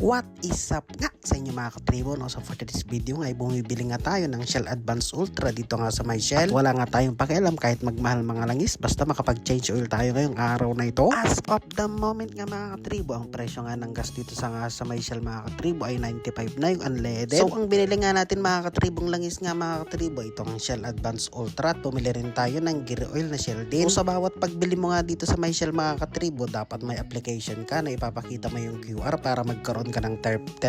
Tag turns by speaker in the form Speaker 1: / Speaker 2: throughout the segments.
Speaker 1: What is up nga sa inyo mga katribo, no? So for today's video nga ay bumibili nga tayo ng Shell Advance Ultra dito nga sa may Shell. Wala nga tayong pakialam kahit magmahal mga langis, basta makapag-change oil tayo ngayong araw na ito. As of the moment nga mga katribo, ang presyo nga ng gas dito sa may Shell mga katribo ay 95 na yung unleaded. So ang binili nga natin mga katribong langis nga mga katribo, itong Shell Advance Ultra. Tumili rin tayo ng gear oil na Shell din. So sa bawat pagbili mo nga dito sa may Shell mga katribo, dapat may application ka na ipapakita mo yung QR para magkaroon ka ng 10%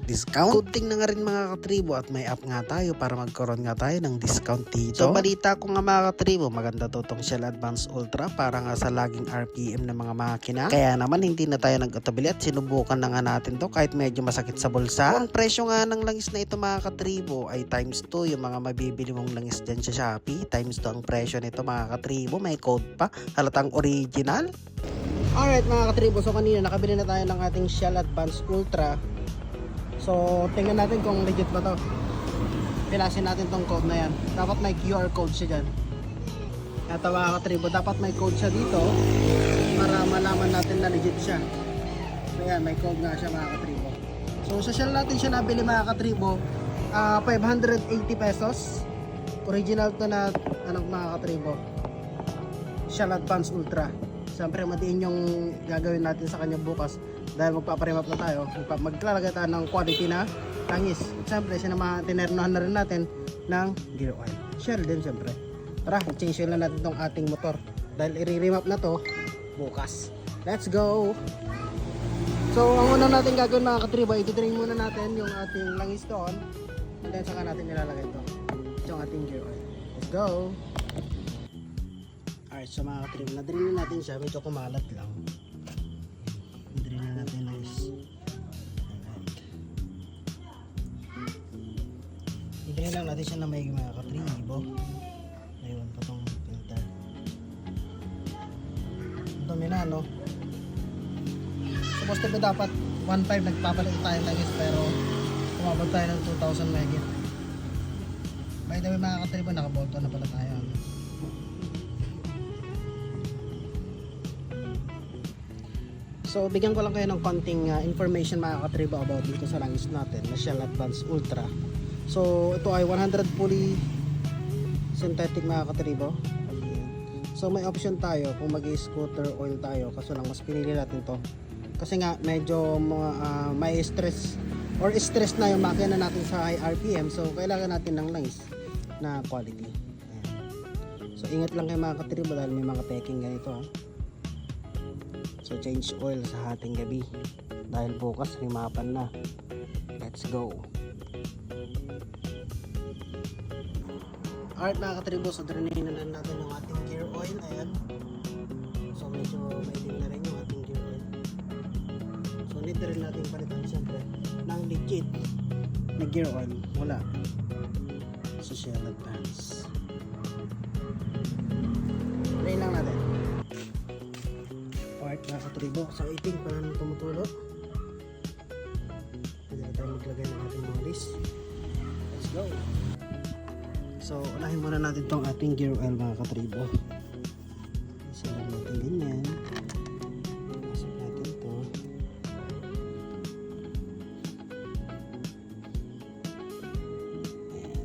Speaker 1: discount. Good thing na nga rin mga katribo at may app nga tayo para magkaroon nga tayo ng discount dito. So balita ko nga mga katribo, maganda to tong Shell Advance Ultra para nga sa laging RPM ng mga makina. Kaya naman hindi na tayo nag-utabili at sinubukan na nga natin to kahit medyo masakit sa bulsa. Ang presyo nga ng langis na ito mga katribo ay times 2 yung mga mabibili mong langis dyan sa Shopee. Times 2 ang presyo nito mga katribo. May code pa. Halatang original. Alright mga katribo, so kanina nakabili na tayo ng ating Shell Advance Ultra. So tingnan natin kung legit ba to. Pilasin natin tong code na yan. Dapat may QR code siya dyan. Ito mga katribo, dapat may code siya dito para malaman natin na legit siya. So yan, may code nga siya mga katribo. So sa Shell natin siya nabili mga katribo, 580 pesos. Original to na mga katribo, Shell Advance Ultra. Siyempre madiin yung gagawin natin sa kanya bukas dahil magpaparemap na tayo. Maglalagay tayo ng quality na langis. Siyempre tinernohan na rin natin ng gear oil. Shell din siyempre. Tara, change oil na natin tong ating motor dahil i-remap na to bukas. Let's go! So ang una natin gagawin mga katribo, i-drain muna natin yung ating langis doon and then saka natin nilalagay ito yung ating gear oil. Let's go! Alright, so mga katribo, na-drain na natin siya, medyo kumalat lang. Na-drain na natin langis. I-drain lang natin siya na may mga katribo. Ayun pa tong filter. Ito na, no? Supposed to be dapat 1.5 nagpapalit tayo langis pero kumabot tayo ng 2,000 megit. By the way mga katribo, nakabolto na pala tayo. So bigyan ko lang kayo ng konting information mga katribo about dito sa langis natin na Shell Advance Ultra. So ito ay 100 fully synthetic mga katribo. So may option tayo kung mag-scooter oil tayo, kaso lang mas pinili natin to kasi nga medyo may stress or stress na yung makina natin sa high RPM, so kailangan natin ng langis na quality. Ayan. So ingat lang kayo mga katribo dahil may mga peking ganito. So change oil sa hating gabi dahil bukas rimapan na. Let's go. Alright mga katribo, so drainin na lang natin yung ating gear oil. Ayan. So medyo maitim na rin yung ating gear oil. So need na rin natin palitan siyempre ng legit na gear oil mula sa Shell Advance. Drain lang natin. Alright mga katribo, sa iting para nang tumutulog. Pwede na tayo maglagay ng ating mga list. Let's go! So unahin muna natin tong ating gear oil mga katribo. Isa lang natin ganyan. Pasok natin to. Ayan.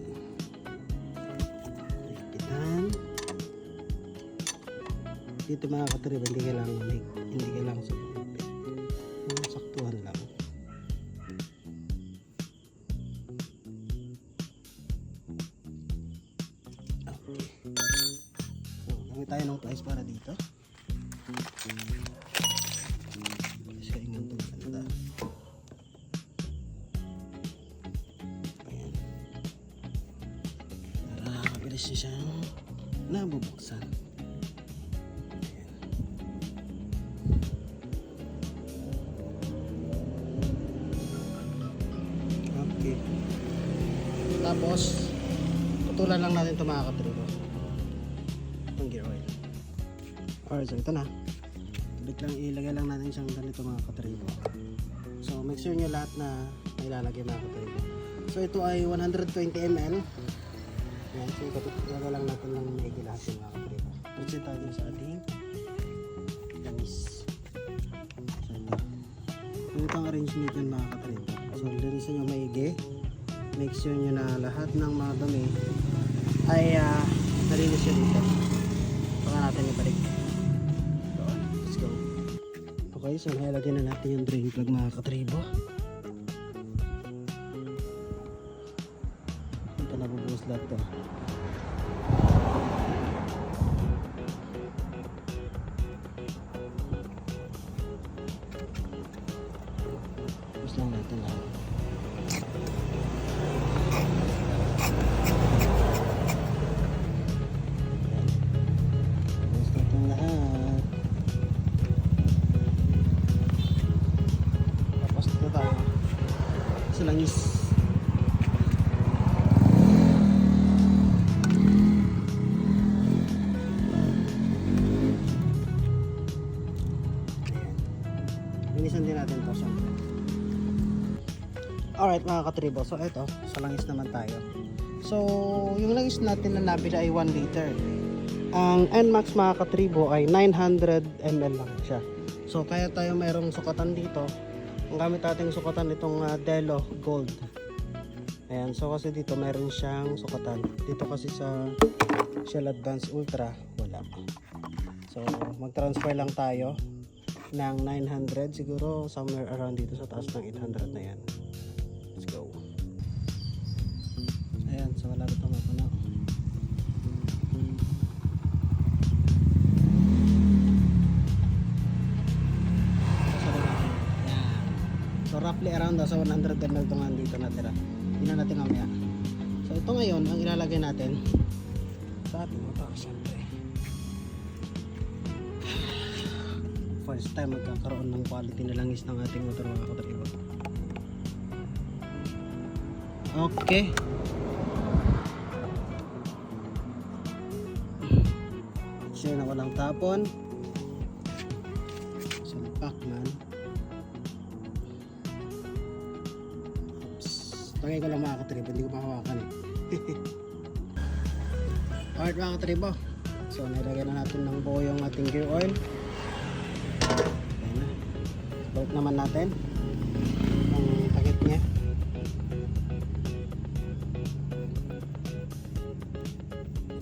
Speaker 1: Higpitan. Dito mga katribo, hindi kailangan saktuhan lang. Okay. So, gamit tayo ng pliers para dito. Kasi ingat ito maganda. Ayan. Para mabilis siya siyang nabubuksan. Okay. Tapos putulan lang natin ito mga katribo, itong gear oil. Alright, so ito na. Ilagay lang natin siyang ganito mga katribo. So make sure nyo lahat na ilalagay mga katribo. So ito ay 120 ml. Ayan, so ilagay lang natin ng medyo lahat yung mga katribo. Proceed tayo sa ating langis. So ganito ang arrangement yun mga katribo. So linisin nyo maigi. Make sure nyo na lahat ng mga dumi ay nalinis nyo dito. Baka natin ibalik. Doon. Let's go. Okay, so nailagyan na natin yung drain plug mga katribo. Ito nabubuhos lahat to. Buhos lang natin lahat. Langis. Linisan din natin to syempre. Alright mga katribo, so ito, sa langis naman tayo. So yung langis natin na nabili ay 1 liter. Ang NMAX mga katribo ay 900 ml lang siya. So kaya tayo mayroong sukatan dito. Ang gamit nating sukatan itong Delo Gold. Ayan, so kasi dito meron siyang sukatan. Dito kasi sa Shell Advance Ultra, wala. So, mag-transfer lang tayo ng 900. Siguro somewhere around dito sa taas ng 800 na yan. Let's go. Ayan, so wala ito mapuno. So roughly around sa 100 ml ito nga dito natira. Tingnan natin mamaya. So ito ngayon ang ilalagay natin sa ating motor syempre. First time magkakaroon ng quality na langis ng ating motor mga katribo. Okay. Sure na walang tapon. Salpak man. Tagay ko lang mga katribo, hindi ko mahawakan eh. Alright mga katribo, so nilagay na natin ng buo yung ating gear oil. Ayan na. Balik naman natin ang takip niya.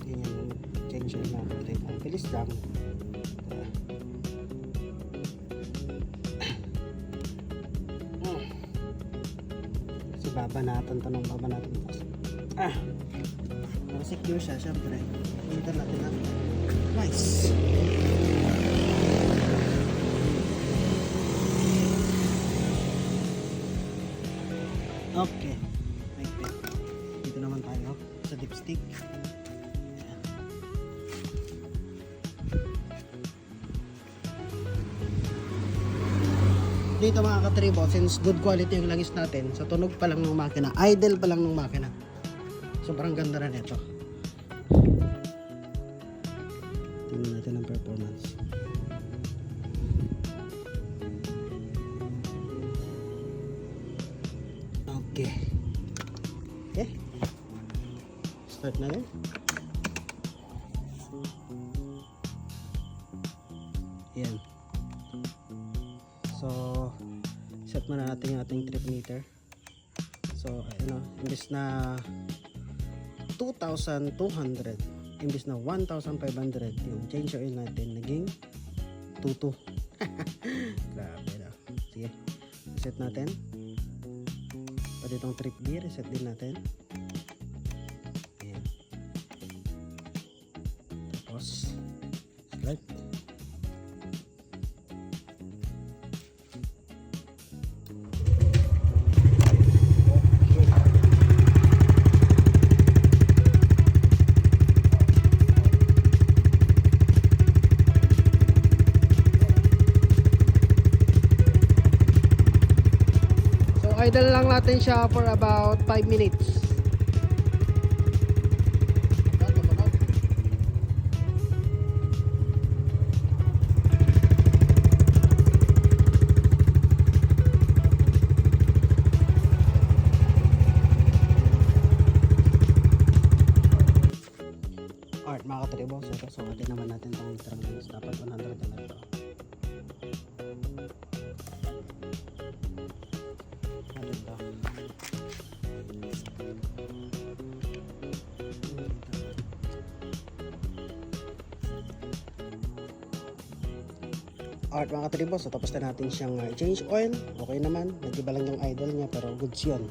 Speaker 1: Ganyan, change oil na natin. Ang bilis lang. Babanatan to ng babanatan to. Para secure siya, syempre. Punitan natin lang. Nice! Okay. Right there. Dito naman tayo sa dipstick. Dito mga katribo, since good quality yung langis natin, sa tunog pa lang ng makina, idle pa lang ng makina, sobrang ganda na nito. Tingnan natin ang performance. Okay. Okay. Start na rin. Ayan. So, set muna natin yung ating trip meter. So, ayun o, imbis na 2,200, imbis na 1,500, yung change oil natin naging 2,200. Grabe na. Sige, reset natin. Pwede itong trip gear, reset din natin. Ayan. Tapos, slide. Idle lang natin siya for about 5 minutes. Alright mga katribo, so sukatin naman natin itong litrang dapat 100 na ito. dito. Alright mga katribo, so tapos na natin siyang change oil. Okay naman, nag-iba lang yung idle niya pero goods yun.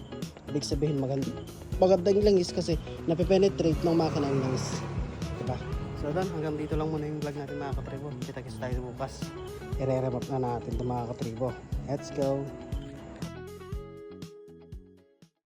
Speaker 1: Ibig sabihin maganda yung langis kasi napipenetrate ng makina yung langis, diba? So dan, hanggang dito lang muna yung vlog natin mga katribo. Kita-kits tayo bukas. I-re-remap na natin ito mga katribo. Let's go!